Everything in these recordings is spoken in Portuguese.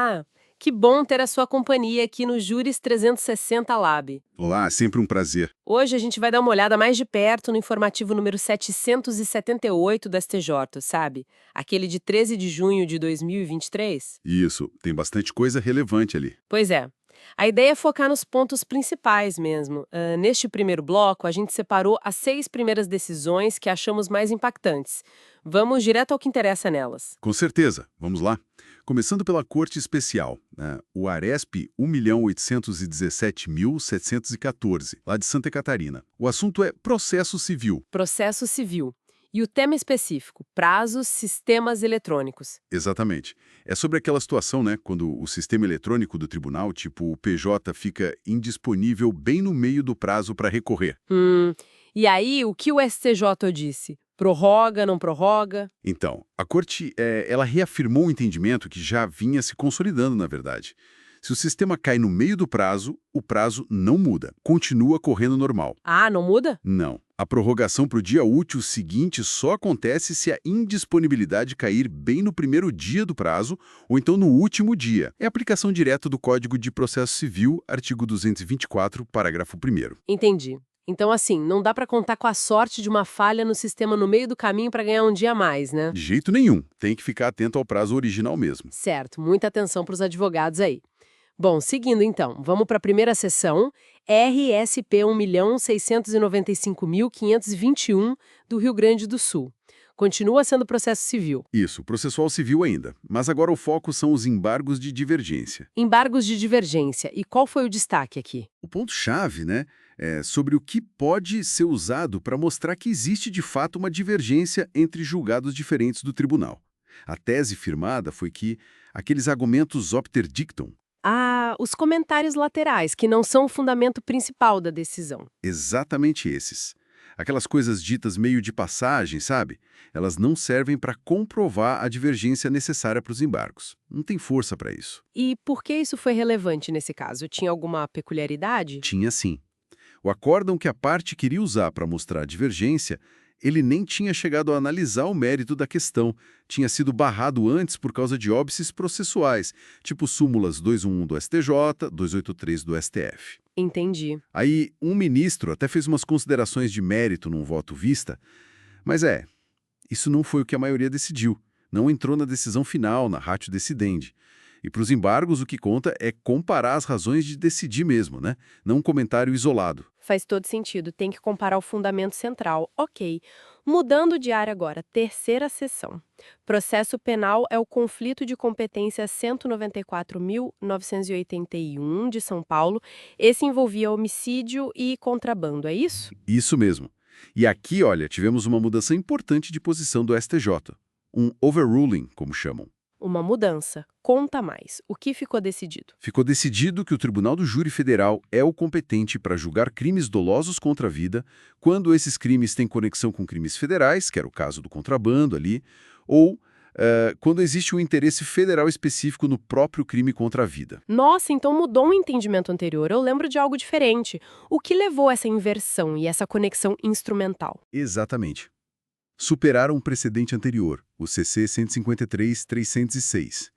Olá, que bom ter a sua companhia aqui no Júris 360 Lab. Olá, sempre um prazer. Hoje a gente vai dar uma olhada mais de perto no informativo número 778 do STJ, sabe? Aquele de 13 de junho de 2023. Isso, tem bastante coisa relevante ali. Pois é. A ideia é focar nos pontos principais mesmo. Neste primeiro bloco, a gente separou as 6 primeiras decisões que achamos mais impactantes. Vamos direto ao que interessa nelas. Com certeza, vamos lá. Começando pela Corte Especial, o ARESP 1.817.714, lá de Santa Catarina. O assunto é processo civil. Processo civil. E o tema específico, prazos, sistemas eletrônicos. Exatamente. É sobre aquela situação, quando o sistema eletrônico do tribunal, tipo o PJ, fica indisponível bem no meio do prazo para recorrer. E aí, o que o STJ disse? Prorroga, não prorroga? Então, a Corte, ela reafirmou um entendimento que já vinha se consolidando, na verdade. Se o sistema cai no meio do prazo, o prazo não muda, continua correndo normal. Ah, não muda? Não. A prorrogação para o dia útil seguinte só acontece se a indisponibilidade cair bem no primeiro dia do prazo ou então no último dia. É aplicação direta do Código de Processo Civil, artigo 224, parágrafo 1º. Entendi. Então, assim, não dá pra contar com a sorte de uma falha no sistema no meio do caminho pra ganhar um dia a mais, né? De jeito nenhum. Tem que ficar atento ao prazo original mesmo. Certo, muita atenção pros advogados aí. Bom, seguindo então, vamos para a primeira sessão, RSP 1.695.521 do Rio Grande do Sul. Continua sendo processo civil. Isso, processual civil ainda. Mas agora o foco são os embargos de divergência. Embargos de divergência. E qual foi o destaque aqui? O ponto-chave, é sobre o que pode ser usado para mostrar que existe de fato uma divergência entre julgados diferentes do tribunal. A tese firmada foi que aqueles argumentos opter dictum, Os comentários laterais, que não são o fundamento principal da decisão. exatamente esses. Aquelas coisas ditas meio de passagem, sabe? Elas não servem para comprovar a divergência necessária para os embargos. Não tem força para isso. E por que isso foi relevante nesse caso? Tinha alguma peculiaridade? Tinha sim. O acórdão que a parte queria usar para mostrar a divergência, ele nem tinha chegado a analisar o mérito da questão. Tinha sido barrado antes por causa de óbices processuais, tipo súmulas 211 do STJ, 283 do STF. Entendi. Aí, um ministro até fez umas considerações de mérito num voto vista, mas isso não foi o que a maioria decidiu. Não entrou na decisão final, na ratio decidendi. E para os embargos, o que conta é comparar as razões de decidir mesmo, não um comentário isolado. Faz todo sentido, tem que comparar o fundamento central. Ok. Mudando de área agora, terceira sessão. Processo penal é o conflito de competência 194.981 de São Paulo. Esse envolvia homicídio e contrabando, é isso? Isso mesmo. E aqui, olha, tivemos uma mudança importante de posição do STJ. Um overruling, como chamam. Uma mudança. Conta mais. O que ficou decidido? Ficou decidido que o Tribunal do Júri Federal é o competente para julgar crimes dolosos contra a vida, quando esses crimes têm conexão com crimes federais, que era o caso do contrabando ali, ou quando existe um interesse federal específico no próprio crime contra a vida. Nossa, então mudou o entendimento anterior. Eu lembro de algo diferente. O que levou a essa inversão e essa conexão instrumental? Exatamente. Superaram um precedente anterior, o CC 153.306.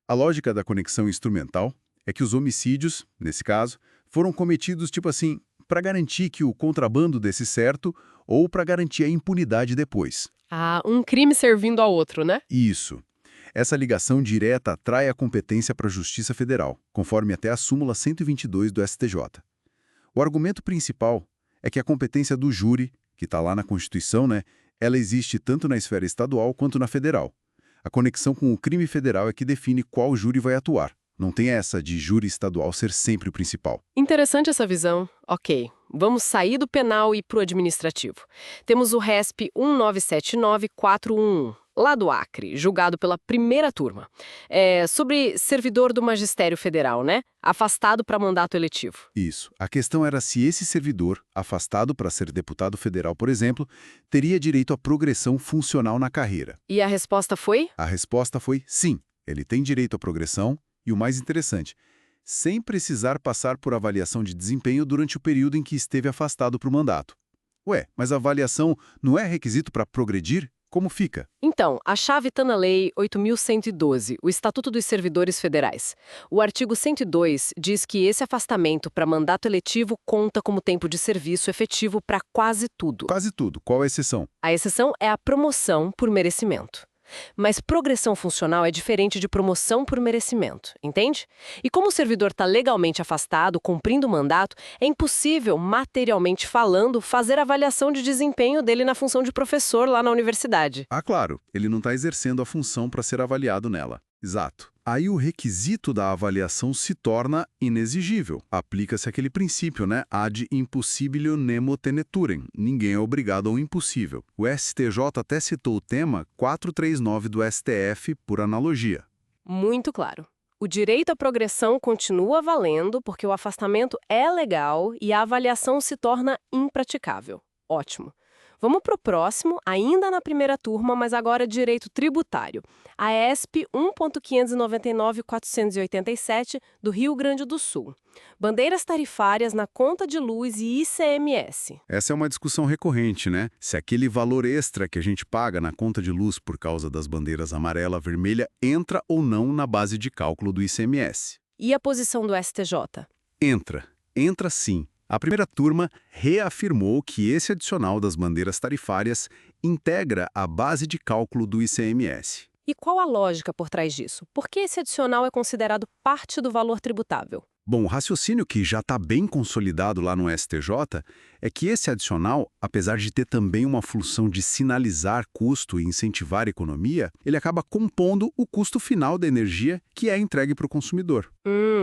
A lógica da conexão instrumental é que os homicídios, nesse caso, foram cometidos tipo assim, para garantir que o contrabando desse certo ou para garantir a impunidade depois. Um crime servindo ao outro, né? Isso. Essa ligação direta atrai a competência para a Justiça Federal, conforme até a súmula 122 do STJ. O argumento principal é que a competência do júri, que está lá na Constituição, ela existe tanto na esfera estadual quanto na federal. A conexão com o crime federal é que define qual júri vai atuar. Não tem essa de júri estadual ser sempre o principal. Interessante essa visão. Ok, vamos sair do penal e para o administrativo. Temos o RESP 1979411, lá do Acre, julgado pela primeira turma. Sobre servidor do Magistério Federal, afastado para mandato eletivo. Isso. A questão era se esse servidor, afastado para ser deputado federal, por exemplo, teria direito à progressão funcional na carreira. E a resposta foi? A resposta foi sim. Ele tem direito à progressão e, o mais interessante, sem precisar passar por avaliação de desempenho durante o período em que esteve afastado para o mandato. Mas a avaliação não é requisito para progredir? Como fica? Então, a chave está na Lei 8.112, o Estatuto dos Servidores Federais. O artigo 102 diz que esse afastamento para mandato eletivo conta como tempo de serviço efetivo para quase tudo. Quase tudo. Qual a exceção? A exceção é a promoção por merecimento. Mas progressão funcional é diferente de promoção por merecimento, entende? E como o servidor está legalmente afastado, cumprindo o mandato, é impossível, materialmente falando, fazer avaliação de desempenho dele na função de professor lá na universidade. Ah, claro, ele não está exercendo a função para ser avaliado nela. Exato. Aí o requisito da avaliação se torna inexigível. Aplica-se aquele princípio, né? Ad impossibilio nemo teneturem. Ninguém é obrigado ao impossível. O STJ até citou o tema 439 do STF por analogia. Muito claro. O direito à progressão continua valendo porque o afastamento é legal e a avaliação se torna impraticável. Ótimo. Vamos para o próximo, ainda na primeira turma, mas agora direito tributário. A ESP 1.599.487 do Rio Grande do Sul. Bandeiras tarifárias na conta de luz e ICMS. Essa é uma discussão recorrente, né? Se aquele valor extra que a gente paga na conta de luz por causa das bandeiras amarela e vermelha entra ou não na base de cálculo do ICMS. E a posição do STJ? Entra. Entra sim. A primeira turma reafirmou que esse adicional das bandeiras tarifárias integra a base de cálculo do ICMS. E qual a lógica por trás disso? Por que esse adicional é considerado parte do valor tributável? Bom, o raciocínio que já está bem consolidado lá no STJ é que esse adicional, apesar de ter também uma função de sinalizar custo e incentivar a economia, ele acaba compondo o custo final da energia que é entregue para o consumidor.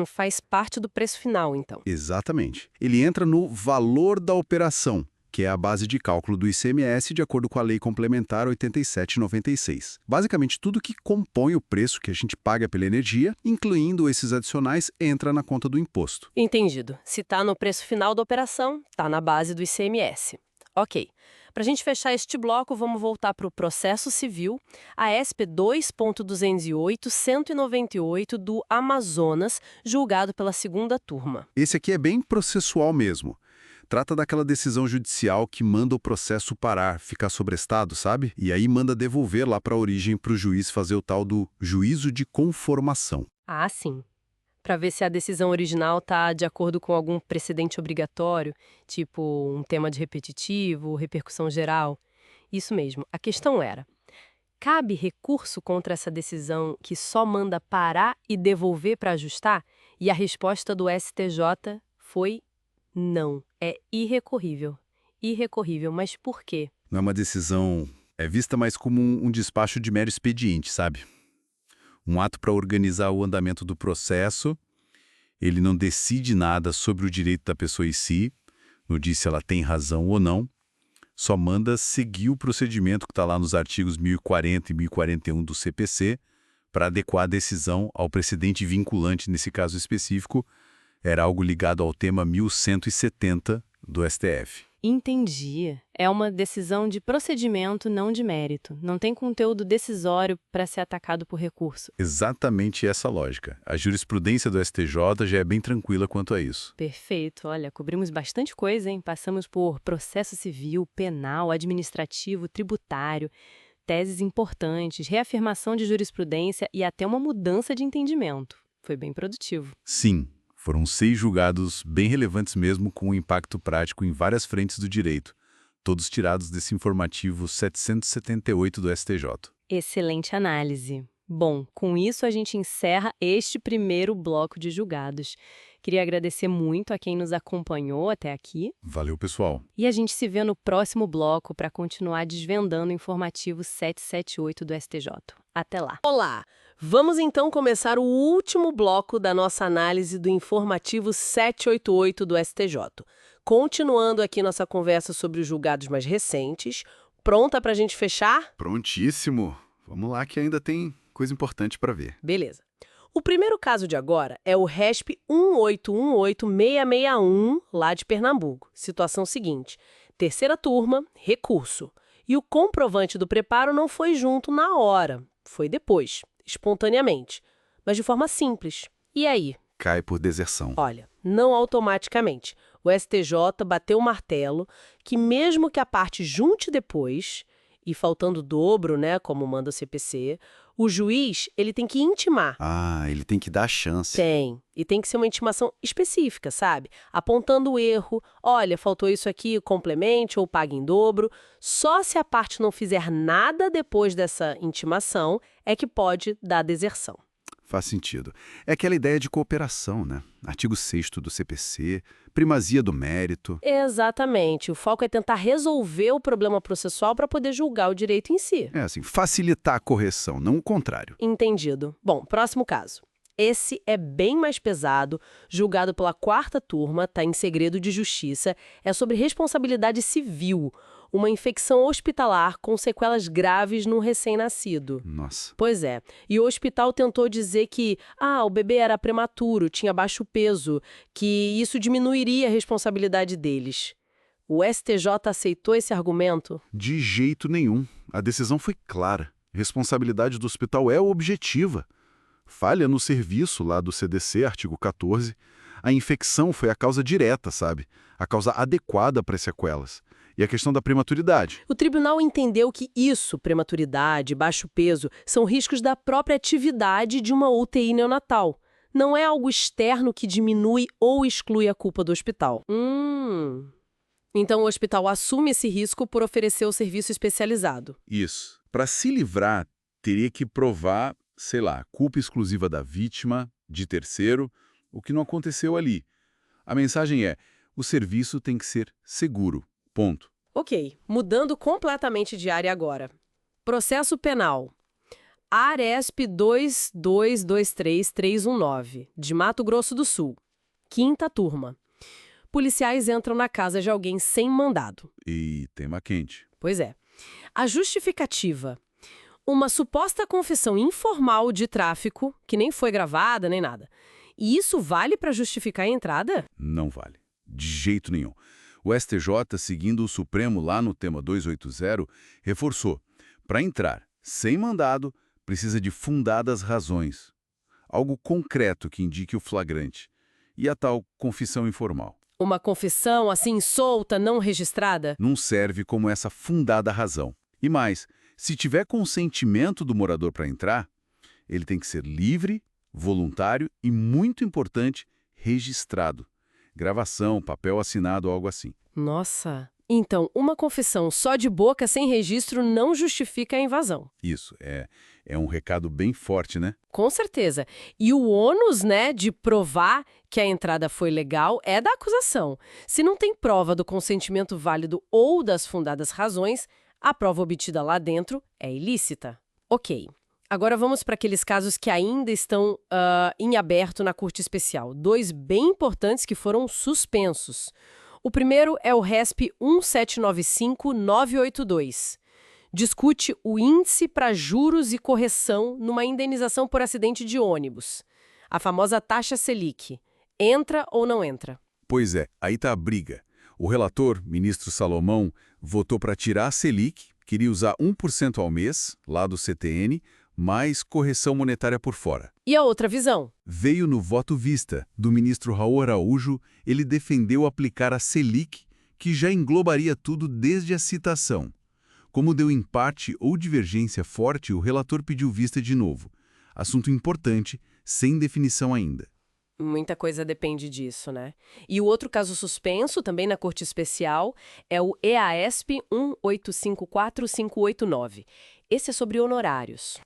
Faz parte do preço final, então. Exatamente. Ele entra no valor da operação, que é a base de cálculo do ICMS de acordo com a Lei Complementar 8796. Basicamente, tudo que compõe o preço que a gente paga pela energia, incluindo esses adicionais, entra na conta do imposto. Entendido. Se está no preço final da operação, está na base do ICMS. Ok. Para a gente fechar este bloco, vamos voltar para o processo civil, a ESP 2.208.198 do Amazonas, julgado pela segunda turma. Esse aqui é bem processual mesmo. Trata daquela decisão judicial que manda o processo parar, ficar sobrestado, sabe? E aí manda devolver lá para a origem para o juiz fazer o tal do juízo de conformação. Ah, sim. Para ver se a decisão original está de acordo com algum precedente obrigatório, tipo um tema de repetitivo, repercussão geral. Isso mesmo. A questão era: cabe recurso contra essa decisão que só manda parar e devolver para ajustar? E a resposta do STJ foi não. É irrecorrível. Irrecorrível. Mas por quê? Não é uma decisão... É vista mais como um despacho de mero expediente, sabe? Um ato para organizar o andamento do processo. Ele não decide nada sobre o direito da pessoa em si, não diz se ela tem razão ou não, só manda seguir o procedimento que está lá nos artigos 1040 e 1041 do CPC para adequar a decisão ao precedente vinculante, nesse caso específico, era algo ligado ao tema 1170 do STF. Entendi. É uma decisão de procedimento, não de mérito. Não tem conteúdo decisório para ser atacado por recurso. Exatamente essa lógica. A jurisprudência do STJ já é bem tranquila quanto a isso. Perfeito. Olha, cobrimos bastante coisa, hein? Passamos por processo civil, penal, administrativo, tributário, teses importantes, reafirmação de jurisprudência e até uma mudança de entendimento. Foi bem produtivo. Sim. Foram 6 julgados bem relevantes mesmo, com um impacto prático em várias frentes do direito, todos tirados desse informativo 778 do STJ. Excelente análise. Bom, com isso a gente encerra este primeiro bloco de julgados. Queria agradecer muito a quem nos acompanhou até aqui. Valeu, pessoal. E a gente se vê no próximo bloco para continuar desvendando o informativo 778 do STJ. Até lá. Olá! Vamos então começar o último bloco da nossa análise do informativo 788 do STJ. Continuando aqui nossa conversa sobre os julgados mais recentes. Pronta para a gente fechar? Prontíssimo. Vamos lá que ainda tem coisa importante para ver. Beleza. O primeiro caso de agora é o RESP 1818661, lá de Pernambuco. Situação seguinte: terceira turma, recurso. E o comprovante do preparo não foi junto na hora, foi depois, espontaneamente, mas de forma simples. E aí? Cai por deserção. Olha, não automaticamente. O STJ bateu o martelo que mesmo que a parte junte depois, e faltando o dobro, né, como manda o CPC, o juiz ele tem que intimar. Ah, ele tem que dar chance. Tem. E tem que ser uma intimação específica, sabe? Apontando o erro. Olha, faltou isso aqui, complemente ou pague em dobro. Só se a parte não fizer nada depois dessa intimação é que pode dar deserção. Faz sentido. É aquela ideia de cooperação, né? Artigo 6º do CPC, primazia do mérito. Exatamente. O foco é tentar resolver o problema processual para poder julgar o direito em si. É assim, facilitar a correção, não o contrário. Entendido. Bom, próximo caso. Esse é bem mais pesado, julgado pela 4ª turma, está em segredo de justiça, é sobre responsabilidade civil, uma infecção hospitalar com sequelas graves num recém-nascido. Nossa. Pois é, e o hospital tentou dizer que, o bebê era prematuro, tinha baixo peso, que isso diminuiria a responsabilidade deles. O STJ aceitou esse argumento? De jeito nenhum. A decisão foi clara. Responsabilidade do hospital é objetiva. Falha no serviço lá do CDC, artigo 14. A infecção foi a causa direta, sabe? A causa adequada para as sequelas. E a questão da prematuridade. O tribunal entendeu que isso, prematuridade, baixo peso, são riscos da própria atividade de uma UTI neonatal. Não é algo externo que diminui ou exclui a culpa do hospital. Então o hospital assume esse risco por oferecer o serviço especializado. Isso. Para se livrar, teria que provar, sei lá, culpa exclusiva da vítima, de terceiro, o que não aconteceu ali. A mensagem é, o serviço tem que ser seguro. Ponto. Ok, mudando completamente de área agora. Processo penal. ARESP 2223319, de Mato Grosso do Sul. 5ª turma. Policiais entram na casa de alguém sem mandado. E tema quente. Pois é. A justificativa. Uma suposta confissão informal de tráfico, que nem foi gravada nem nada. E isso vale para justificar a entrada? Não vale. De jeito nenhum. O STJ, seguindo o Supremo lá no tema 280, reforçou. Para entrar sem mandado, precisa de fundadas razões. Algo concreto que indique o flagrante. E a tal confissão informal. Uma confissão assim solta, não registrada? Não serve como essa fundada razão. E mais, se tiver consentimento do morador para entrar, ele tem que ser livre, voluntário e, muito importante, registrado. Gravação, papel assinado, algo assim. Nossa! Então, uma confissão só de boca sem registro não justifica a invasão. Isso, é um recado bem forte, né? Com certeza. E o ônus, né, de provar que a entrada foi legal é da acusação. Se não tem prova do consentimento válido ou das fundadas razões, a prova obtida lá dentro é ilícita. Ok. Agora vamos para aqueles casos que ainda estão em aberto na Corte Especial. 2 bem importantes que foram suspensos. O primeiro é o RESP 1795982. Discute o índice para juros e correção numa indenização por acidente de ônibus. A famosa taxa Selic. Entra ou não entra? Pois é, aí tá a briga. O relator, ministro Salomão, votou para tirar a Selic, queria usar 1% ao mês, lá do CTN, mais correção monetária por fora. E a outra visão? Veio no voto vista, do ministro Raul Araújo, ele defendeu aplicar a Selic, que já englobaria tudo desde a citação. Como deu empate ou divergência forte, o relator pediu vista de novo. Assunto importante, sem definição ainda. Muita coisa depende disso, né? E o outro caso suspenso, também na Corte Especial, é o EASP 1854589. Esse é sobre honorários.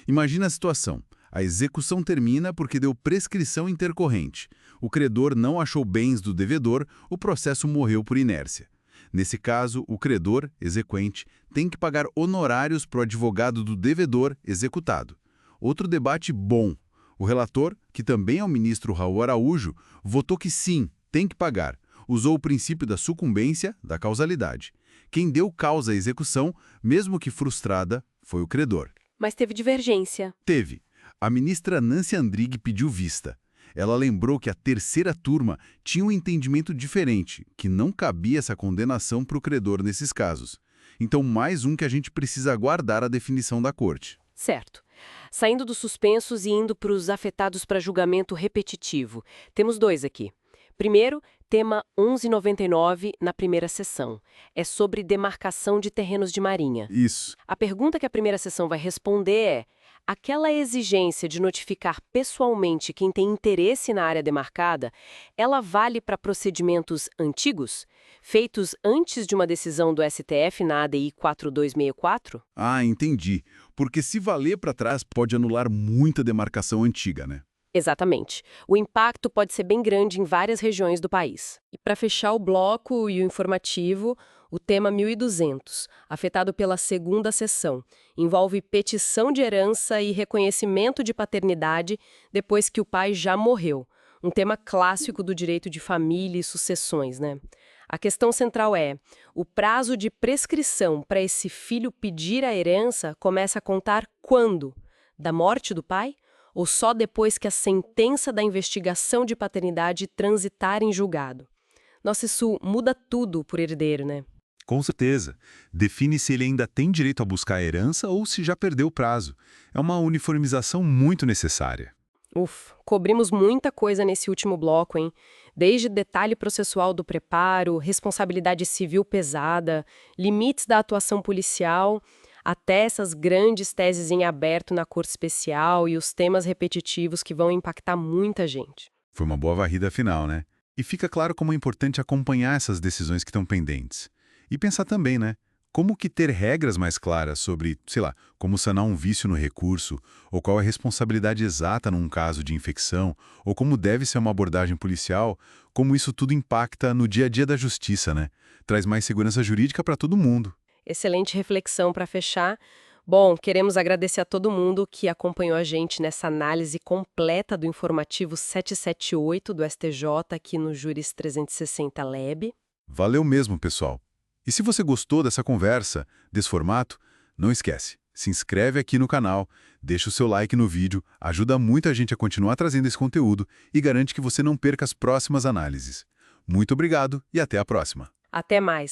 Imagina a situação. A execução termina porque deu prescrição intercorrente. O credor não achou bens do devedor, o processo morreu por inércia. Nesse caso, o credor, exequente, tem que pagar honorários para o advogado do devedor executado. Outro debate bom. O relator, que também é o ministro Raul Araújo, votou que sim, tem que pagar. Usou o princípio da sucumbência, da causalidade. Quem deu causa à execução, mesmo que frustrada, foi o credor. Mas teve divergência. Teve. A ministra Nancy Andrighi pediu vista. Ela lembrou que a terceira turma tinha um entendimento diferente, que não cabia essa condenação para o credor nesses casos. Então, mais um que a gente precisa aguardar a definição da corte. Certo. Saindo dos suspensos e indo para os afetados para julgamento repetitivo. Temos 2 aqui. Primeiro, tema 1199 na primeira sessão. É sobre demarcação de terrenos de marinha. Isso. A pergunta que a primeira sessão vai responder é: aquela exigência de notificar pessoalmente quem tem interesse na área demarcada, ela vale para procedimentos antigos, feitos antes de uma decisão do STF na ADI 4264? Ah, entendi. Porque se valer para trás, pode anular muita demarcação antiga, né? Exatamente. O impacto pode ser bem grande em várias regiões do país. E para fechar o bloco e o informativo, o tema 1200, afetado pela segunda sessão, envolve petição de herança e reconhecimento de paternidade depois que o pai já morreu. Um tema clássico do direito de família e sucessões, né? A questão central é: o prazo de prescrição para esse filho pedir a herança começa a contar quando? Da morte do pai? Ou só depois que a sentença da investigação de paternidade transitar em julgado? Nossa, isso muda tudo por herdeiro, né? Com certeza. Define se ele ainda tem direito a buscar a herança ou se já perdeu o prazo. É uma uniformização muito necessária. Cobrimos muita coisa nesse último bloco, hein? Desde detalhe processual do preparo, responsabilidade civil pesada, limites da atuação policial, até essas grandes teses em aberto na Corte Especial e os temas repetitivos que vão impactar muita gente. Foi uma boa varrida final, né? E fica claro como é importante acompanhar essas decisões que estão pendentes. E pensar também, né? Como que ter regras mais claras sobre, sei lá, como sanar um vício no recurso, ou qual é a responsabilidade exata num caso de infecção, ou como deve ser uma abordagem policial, como isso tudo impacta no dia a dia da justiça, né? Traz mais segurança jurídica para todo mundo. Excelente reflexão para fechar. Bom, queremos agradecer a todo mundo que acompanhou a gente nessa análise completa do informativo 778 do STJ aqui no Juris 360 Lab. Valeu mesmo, pessoal. E se você gostou dessa conversa, desse formato, não esquece, se inscreve aqui no canal, deixa o seu like no vídeo, ajuda muito a gente a continuar trazendo esse conteúdo e garante que você não perca as próximas análises. Muito obrigado e até a próxima. Até mais.